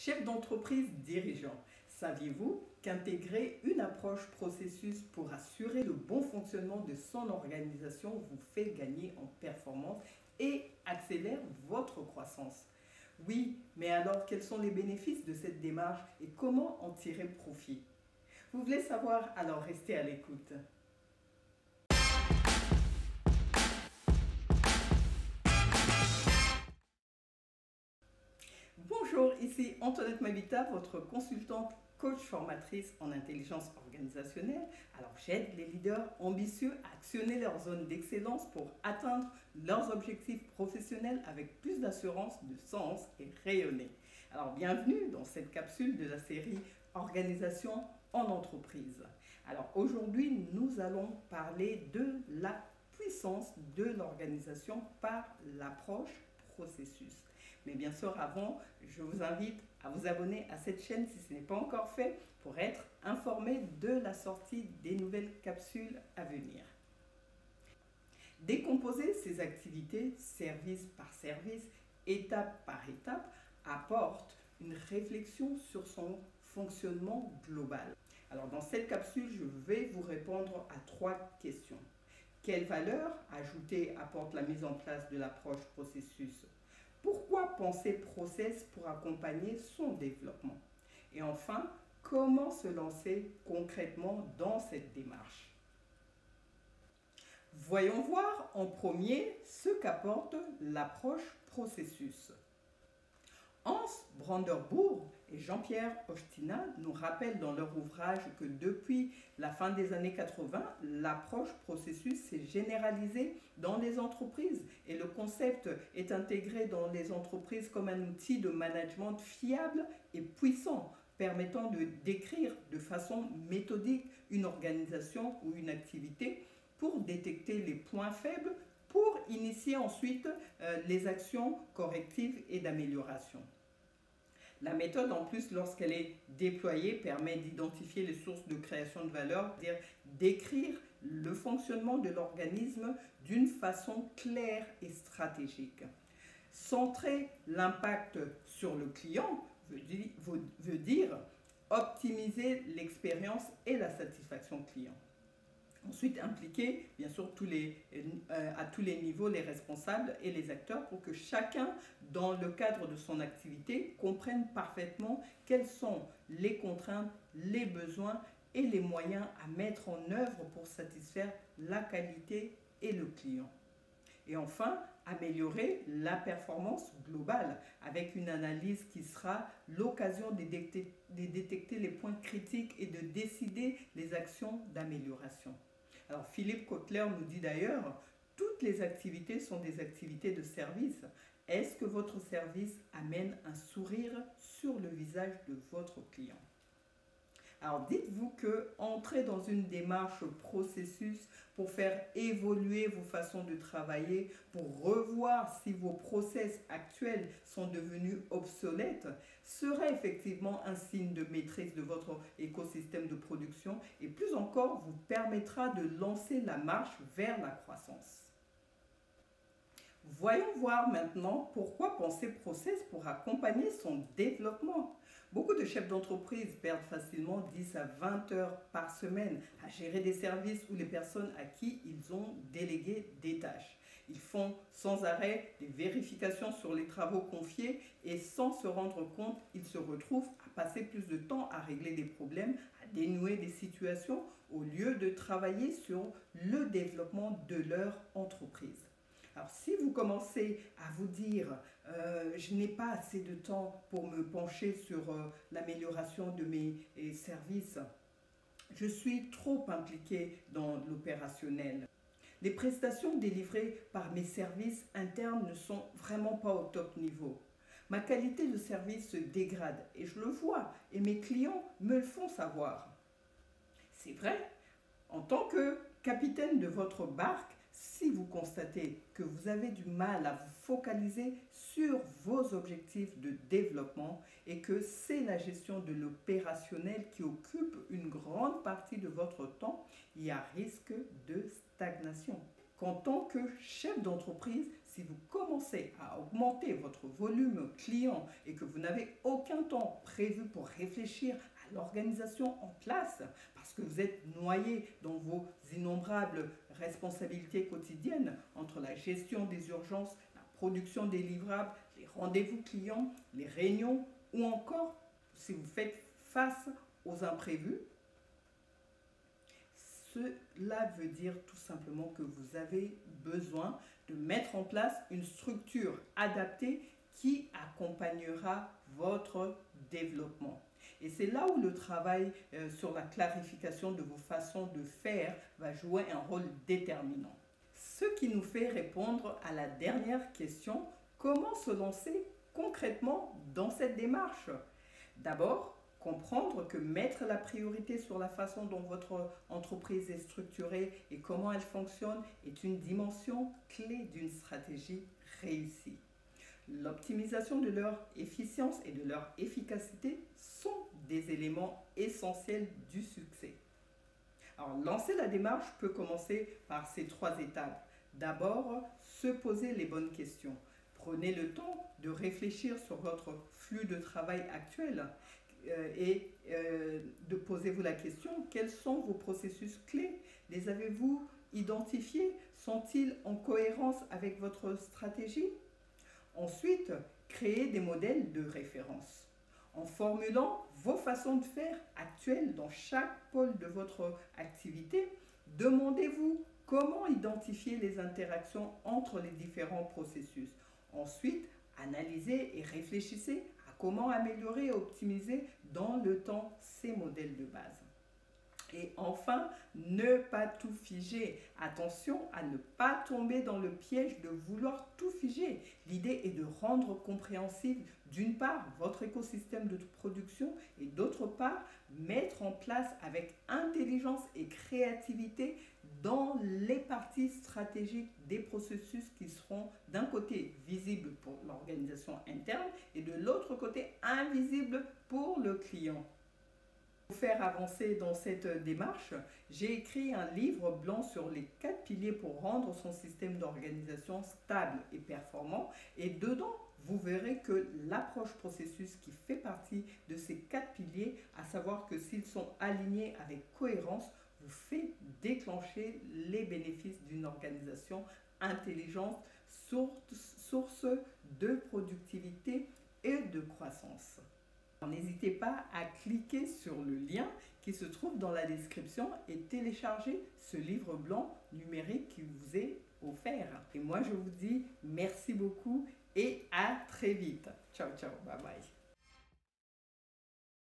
Chef d'entreprise dirigeant, saviez-vous qu'intégrer une approche processus pour assurer le bon fonctionnement de son organisation vous fait gagner en performance et accélère votre croissance? Oui, mais alors quels sont les bénéfices de cette démarche et comment en tirer profit? Vous voulez savoir? Alors restez à l'écoute. Bonjour, ici Antoinette Mabita, votre consultante coach formatrice en intelligence organisationnelle. Alors j'aide les leaders ambitieux à actionner leur zone d'excellence pour atteindre leurs objectifs professionnels avec plus d'assurance, de sens et rayonner. Alors bienvenue dans cette capsule de la série Organisation en entreprise. Alors aujourd'hui nous allons parler de la puissance de l'organisation par l'approche processus. Mais bien sûr, avant, je vous invite à vous abonner à cette chaîne si ce n'est pas encore fait pour être informé de la sortie des nouvelles capsules à venir. Décomposer ces activités service par service, étape par étape, apporte une réflexion sur son fonctionnement global. Alors dans cette capsule, je vais vous répondre à 3 questions. Quelle valeur ajoutée apporte la mise en place de l'approche processus? Pourquoi penser process pour accompagner son développement? Et enfin, comment se lancer concrètement dans cette démarche? Voyons voir en premier ce qu'apporte l'approche processus. Hans Brandenburg et Jean-Pierre Ostina nous rappellent dans leur ouvrage que depuis la fin des années 80, l'approche processus s'est généralisée dans les entreprises et le concept est intégré dans les entreprises comme un outil de management fiable et puissant, permettant de décrire de façon méthodique une organisation ou une activité pour détecter les points faibles, pour initier ensuite les actions correctives et d'amélioration. La méthode, en plus, lorsqu'elle est déployée, permet d'identifier les sources de création de valeur, c'est-à-dire d'écrire le fonctionnement de l'organisme d'une façon claire et stratégique. Centrer l'impact sur le client veut dire optimiser l'expérience et la satisfaction client. Ensuite, impliquer, bien sûr, à tous les niveaux, les responsables et les acteurs pour que chacun, dans le cadre de son activité, comprenne parfaitement quelles sont les contraintes, les besoins et les moyens à mettre en œuvre pour satisfaire la qualité et le client. Et enfin, améliorer la performance globale avec une analyse qui sera l'occasion de détecter les points critiques et de décider les actions d'amélioration. Alors Philippe Kotler nous dit d'ailleurs, toutes les activités sont des activités de service. Est-ce que votre service amène un sourire sur le visage de votre client? Alors dites-vous que entrer dans une démarche processus pour faire évoluer vos façons de travailler, pour revoir si vos process actuels sont devenus obsolètes, serait effectivement un signe de maîtrise de votre écosystème de production et plus encore vous permettra de lancer la marche vers la croissance. Voyons voir maintenant pourquoi penser process pour accompagner son développement. Beaucoup de chefs d'entreprise perdent facilement 10 à 20 heures par semaine à gérer des services ou les personnes à qui ils ont délégué des tâches. Ils font sans arrêt des vérifications sur les travaux confiés et sans se rendre compte, ils se retrouvent à passer plus de temps à régler des problèmes, à dénouer des situations au lieu de travailler sur le développement de leur entreprise. Alors si vous commencez à vous dire je n'ai pas assez de temps pour me pencher sur l'amélioration de mes services, je suis trop impliqué dans l'opérationnel. Les prestations délivrées par mes services internes ne sont vraiment pas au top niveau. Ma qualité de service se dégrade et je le vois et mes clients me le font savoir. C'est vrai, en tant que capitaine de votre barque, si vous constatez que vous avez du mal à vous focaliser sur vos objectifs de développement et que c'est la gestion de l'opérationnel qui occupe une grande partie de votre temps, il y a risque de stagnation. Qu'en tant que chef d'entreprise, si vous commencez à augmenter votre volume client et que vous n'avez aucun temps prévu pour réfléchir à l'organisation en place, parce que vous êtes noyé dans vos innombrables responsabilités quotidiennes entre la gestion des urgences, la production des livrables, les rendez-vous clients, les réunions ou encore si vous faites face aux imprévus, cela veut dire tout simplement que vous avez besoin de mettre en place une structure adaptée qui accompagnera votre développement. Et c'est là où le travail sur la clarification de vos façons de faire va jouer un rôle déterminant. Ce qui nous fait répondre à la dernière question, comment se lancer concrètement dans cette démarche? D'abord, comprendre que mettre la priorité sur la façon dont votre entreprise est structurée et comment elle fonctionne est une dimension clé d'une stratégie réussie. L'optimisation de leur efficience et de leur efficacité sont des éléments essentiels du succès. Alors, lancer la démarche peut commencer par ces 3 étapes. D'abord, se poser les bonnes questions. Prenez le temps de réfléchir sur votre flux de travail actuel et de poser-vous la question, quels sont vos processus clés? Les avez-vous identifiés? Sont-ils en cohérence avec votre stratégie? Ensuite, créez des modèles de référence. En formulant vos façons de faire actuelles dans chaque pôle de votre activité, demandez-vous comment identifier les interactions entre les différents processus. Ensuite, analysez et réfléchissez à comment améliorer et optimiser dans le temps ces modèles de base. Et enfin, ne pas tout figer. Attention à ne pas tomber dans le piège de vouloir tout figer. L'idée est de rendre compréhensible, d'une part, votre écosystème de production et d'autre part, mettre en place avec intelligence et créativité dans les parties stratégiques des processus qui seront d'un côté visibles pour l'organisation interne et de l'autre côté invisibles pour le client. Pour faire avancer dans cette démarche, j'ai écrit un livre blanc sur les 4 piliers pour rendre son système d'organisation stable et performant. Et dedans, vous verrez que l'approche processus qui fait partie de ces 4 piliers, à savoir que s'ils sont alignés avec cohérence, vous fait déclencher les bénéfices d'une organisation intelligente, source de productivité et de croissance. N'hésitez pas à cliquer sur le lien qui se trouve dans la description et télécharger ce livre blanc numérique qui vous est offert. Et moi, je vous dis merci beaucoup et à très vite. Ciao, ciao, bye bye.